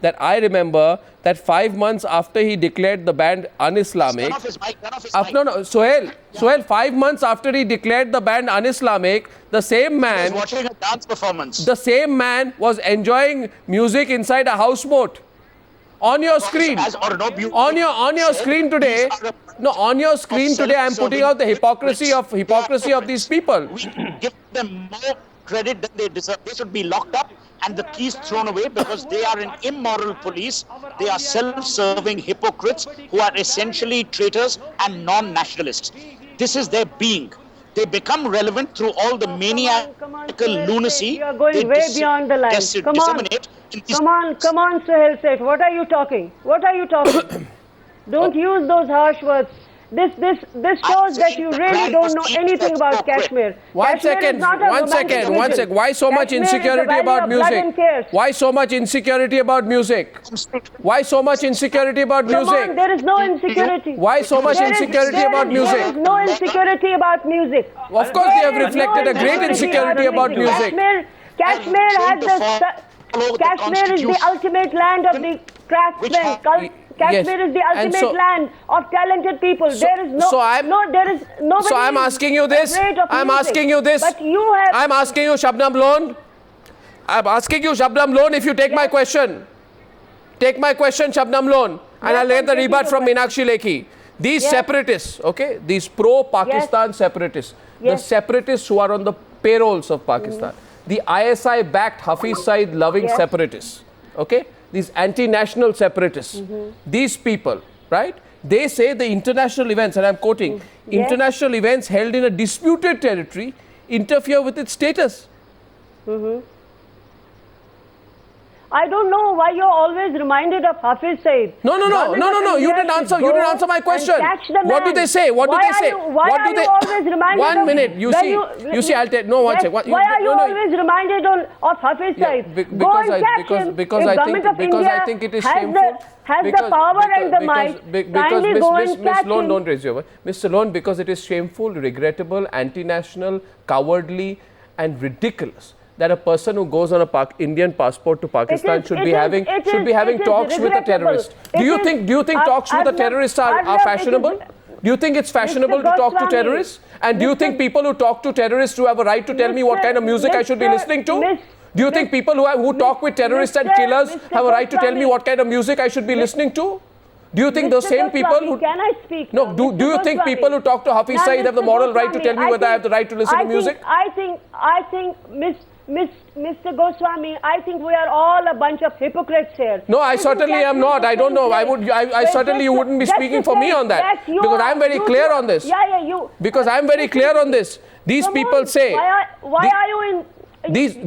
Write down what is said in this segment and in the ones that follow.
that I remember that 5 months after he declared the band un-Islamic. Turn off his mic. Turn off his mic. No, Sohail, 5 months after he declared the band un-Islamic, the same He was man, watching a dance performance. the same man was enjoying music inside a houseboat. On your screen, on your screen today, on your screen today, I'm putting out the hypocrisy of these people. We give them more credit than they deserve. They should be locked up and the keys thrown away because they are an immoral police. They are self-serving hypocrites who are essentially traitors and non-nationalists. This is their being. They become relevant through all the maniacal lunacy. You are going way beyond the line. Come on, Sohail Seth. What are you talking? What are you talking? Don't use those harsh words. This shows that you really don't know anything about Kashmir. One second. Why so much insecurity about music? Why so much insecurity about music? Why so much insecurity about music? Come on, there is no insecurity. Why so much insecurity about music? There is no insecurity about music. Of course, they have reflected a great insecurity about music. Kashmir is the ultimate land of the craftsmen. Kashmir is the ultimate land of talented people. There is nobody. So I'm asking you this. I'm asking you this. But you have. I'm asking you, Shabnam Lone. I'm asking you, Shabnam Lone, if you take my question. Take my question, Shabnam Lone, and I'll get the rebut from Meenakshi Lekhi. These separatists, okay, these pro-Pakistan separatists, the separatists who are on the payrolls of Pakistan, the ISI-backed Hafiz Saeed loving separatists, okay, these anti-national separatists, these people, right, they say the international events, and I'm quoting, international events held in a disputed territory interfere with its status. I don't know why you're always reminded of Hafiz Saeed. No. You didn't answer. You didn't answer my question. What do they say? What do they say? Why are you always reminded? 1 minute. You see. I'll tell. No, one second. Why are you always reminded of Hafiz Saeed? Because I think it is shameful. Has the power and the might. Kindly go and catch him. Lone, don't raise your voice. Mr. Lone, because it is shameful, regrettable, anti-national, cowardly, and ridiculous that a person who goes on a Indian passport to Pakistan should be having talks with a terrorist. Do you think talks with a terrorist are fashionable? Do you think it's fashionable to talk to terrorists? And do you think people who talk to terrorists who have a right to tell me what kind of music I should be listening to? Do you think people who talk with terrorists and killers have a right to tell me what kind of music I should be listening to? Do you think the same people who... Can I speak? No, do you think people who talk to Hafiz Saeed have the moral right to tell me whether I have the right to listen to music? I think, Mr. Goswami, I think we are all a bunch of hypocrites here. No, I certainly am not. I don't know. I certainly you wouldn't be speaking for me on that. Because I'm very clear on this. Because I'm very clear on this. These people say... Why are you in...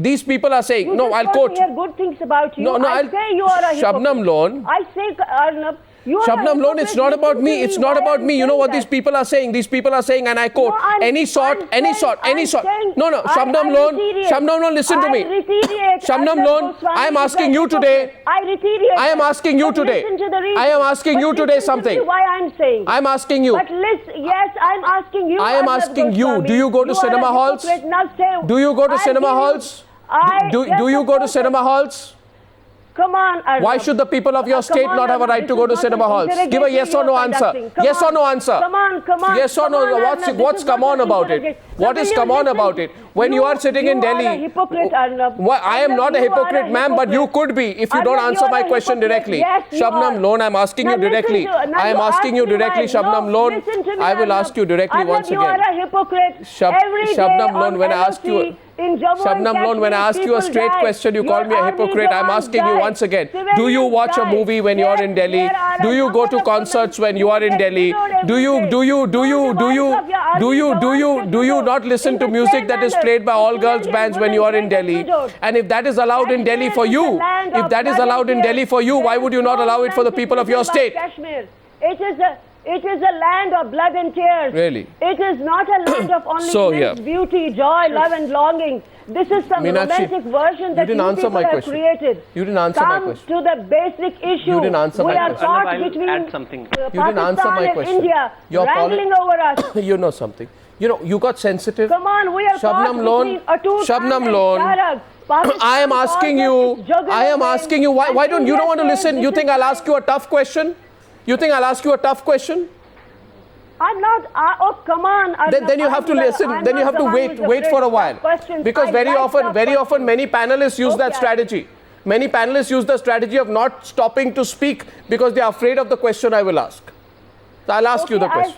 These people are saying... No, I'll quote... hear good things about you. No, I say you are a hypocrite. Shabnam Lone... I say, Arnab... Shabnam Lone, it's not about me. It's not about me. You know what these people are saying? These people are saying, and I quote, any sort. No, Shabnam Lone, listen to me. Shabnam Lone, I am asking you today. I am asking you today. I am asking you today something. Why I'm saying? I'm asking you. But listen, yes, I'm asking you. I am asking you. Do you go to cinema halls? Do you go to cinema halls? Do you go to cinema halls? Come on, Arnab. Why should the people of your state not have a right to go to cinema halls? Give a yes or no answer. Yes or no answer. Come on. Yes or no. What's come on about it? What is come on about it? When you are sitting in Delhi, I am not a hypocrite, ma'am, but you could be if you don't answer my question directly. Shabnam Lone, I'm asking you directly. I am asking you directly, Shabnam Lone. I will ask you directly once again. You are a hypocrite. Shabnam Lone, when I ask you... Shabnam Lone, when I ask you a straight question, you call me a hypocrite. I'm asking you once again, do you watch a movie when you are in Delhi? Do you go to concerts when you are in Delhi? Do you not listen to music that is played by all girls bands when you are in Delhi? And if that is allowed in Delhi for you, why would you not allow it for the people of your state? It is a land of blood and tears. Really? It is not a land of only beauty, joy, love and longing. This is some romantic version that you people have created. You didn't answer my question. Come to the basic issue. You didn't answer my question. We are caught between Pakistan and India, wrangling over us. You know something. You got sensitive. Come on, we are caught between Atul Shabnam Lone. I am asking you, why don't you want to listen? You think I'll ask you a tough question? You think I'll ask you a tough question? I'm not. Oh, come on. Then you have to listen. Then you have to wait for a while. Because very often, many panelists use that strategy. Many panelists use the strategy of not stopping to speak because they are afraid of the question I will ask. So I'll ask you the question.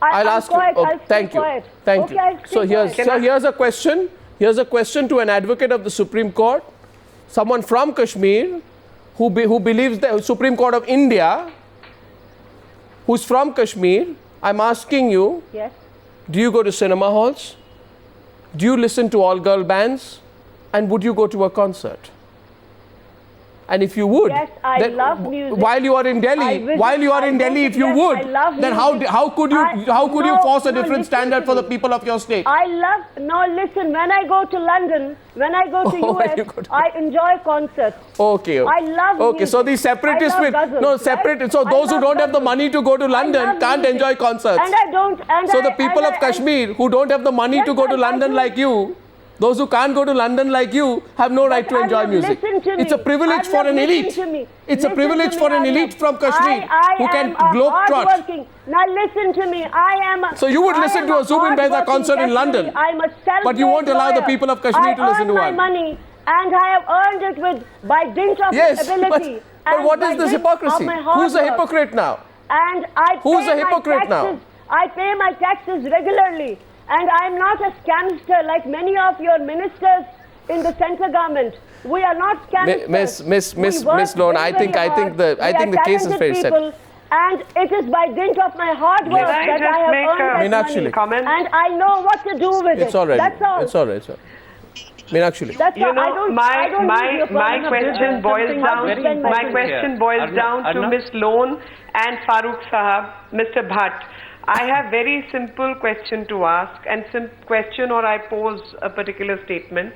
I'll ask you. Oh, thank you. Thank you. So here's a question. Here's a question to an advocate of the Supreme Court, someone from Kashmir, who believes the Supreme Court of India, who's from Kashmir. I'm asking you, yes. Do you go to cinema halls? Do you listen to all-girl bands? And would you go to a concert? And if you would, yes, I love music. While you are in Delhi, if you would, then how could you force a different standard for the people of your state? Listen, when I go to London, when I go to US, I enjoy concerts. Okay. I love music. Okay, so these separatists so those who don't have the money to go to London can't enjoy concerts. And I don't. So the people of Kashmir who don't have the money to go to London like you, those who can't go to London like you have no right to enjoy music. It's a privilege for an elite. It's a privilege for an elite from Kashmir who can globetrot. Now listen to me. So you would listen to a Zubin Mehta concert in London, but you won't allow the people of Kashmir to listen to one. I earn my money and I have earned it by dint of ability. But what is this hypocrisy? Who's a hypocrite now? And who's a hypocrite now? I pay my taxes regularly. And I'm not a scamster like many of your ministers in the central government. We are not scamsters. Miss Lone, I think the case is very simple. And it is by dint of my hard work that I have earned that money. Comment? And I know what to do with it. That's all. It's all right. Meenakshi. My question boils down to Miss Lone and Farooq Sahab, Mr. Bhatt. I have very simple question to ask, and I pose a particular statement.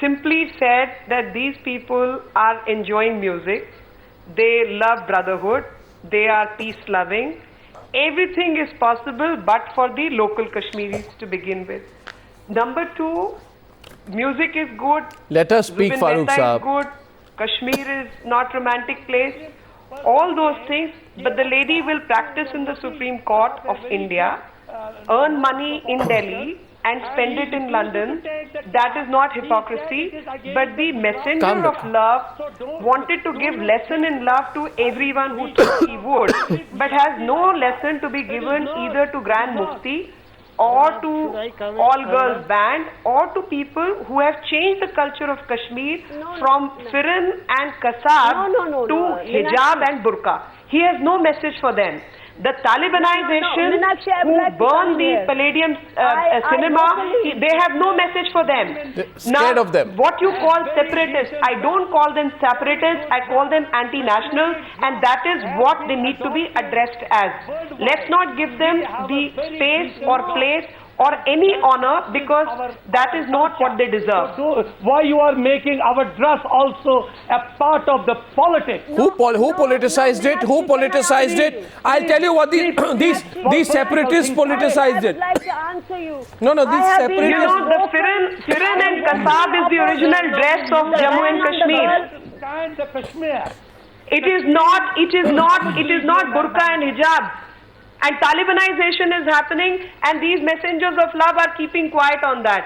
Simply said that these people are enjoying music, they love brotherhood, they are peace-loving. Everything is possible but for the local Kashmiris to begin with. Number two, music is good. Let us speak, Farooq Sahab. Good. Kashmir is not romantic place. All those things, but the lady will practice in the Supreme Court of India, earn money in Delhi and spend it in London. That is not hypocrisy, but the messenger of love wanted to give lesson in love to everyone who thought he would, but has no lesson to be given either to Grand Mufti or to all-girls band or to people who have changed the culture of Kashmir from Firan and Kasab to hijab and burqa. He has no message for them. The Talibanization who burn the Palladium cinema, they have no message for them. Scared of them. What you call separatists, I don't call them separatists, I call them anti-nationals, and that is what they need to be addressed as. Let's not give them the space or place or any honor, because that is not what they deserve. So why you are making our dress also a part of the politics? Who politicized it? Who politicized it? I'll tell you what these separatists politicized it. I would like to answer you. No, these separatists. You know, the Firan and Kasab is the original dress of Jammu and Kashmir. It is not burqa and hijab. And Talibanization is happening, and these messengers of love are keeping quiet on that.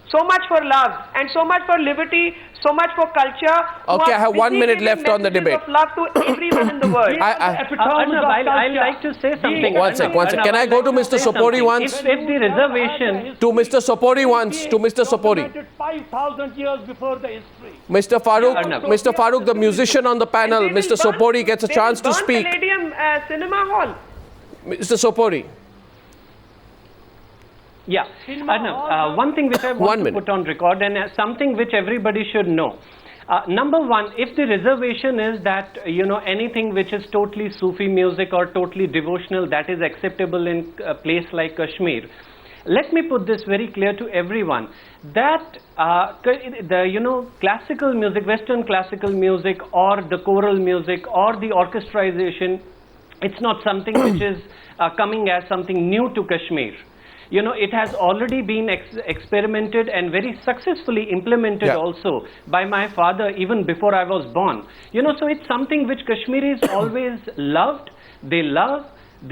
So much for love, and so much for liberty, so much for culture. Okay, I have 1 minute left on the debate. Of love to everyone in the world. I'd like to say something. One sec. Can I go to Mr. Sopori once? If the reservation... To Mr. Sopori once. To Mr. Sopori. 5,000 years before the history. Mr. Farooq, the musician on the panel, Mr. Sopori gets a chance to speak. Palladium Cinema Hall. Mr. Sopori. Yeah, one thing which I want to put on record, and something which everybody should know. Number one, if the reservation is that, anything which is totally Sufi music or totally devotional, that is acceptable in a place like Kashmir. Let me put this very clear to everyone, that classical music, Western classical music, or the choral music, or the orchestration, it's not something which is coming as something new to Kashmir. you know, it has already been experimented and very successfully implemented also by my father even before I was born. You know, so it's something which Kashmiris always loved. They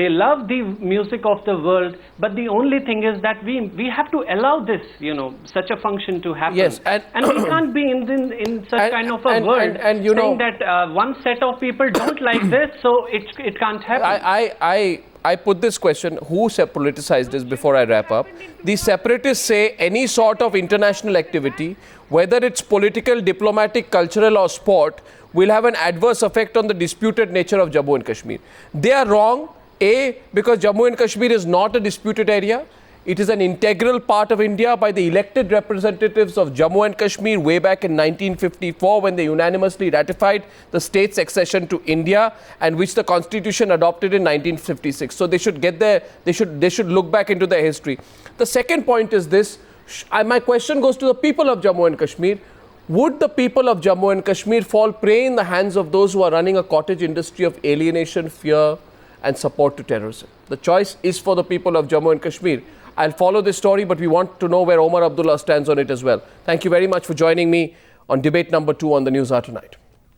love the music of the world, but the only thing is that we have to allow this, you know, such a function to happen. Yes, and we can't be in such kind of a world and you saying know, that one set of people don't like this, so it can't happen. I put this question, who politicized this, before I wrap up. The separatists say any sort of international activity, whether it's political, diplomatic, cultural or sport, will have an adverse effect on the disputed nature of Jammu and Kashmir. They are wrong. A, because Jammu and Kashmir is not a disputed area. It is an integral part of India by the elected representatives of Jammu and Kashmir way back in 1954 when they unanimously ratified the state's accession to India, and which the constitution adopted in 1956. So they should get there, they should look back into their history. The second point is this, my question goes to the people of Jammu and Kashmir. Would the people of Jammu and Kashmir fall prey in the hands of those who are running a cottage industry of alienation, fear and support to terrorism? The choice is for the people of Jammu and Kashmir. I'll follow this story, but we want to know where Omar Abdullah stands on it as well. Thank you very much for joining me on debate number 2 on the News Hour tonight.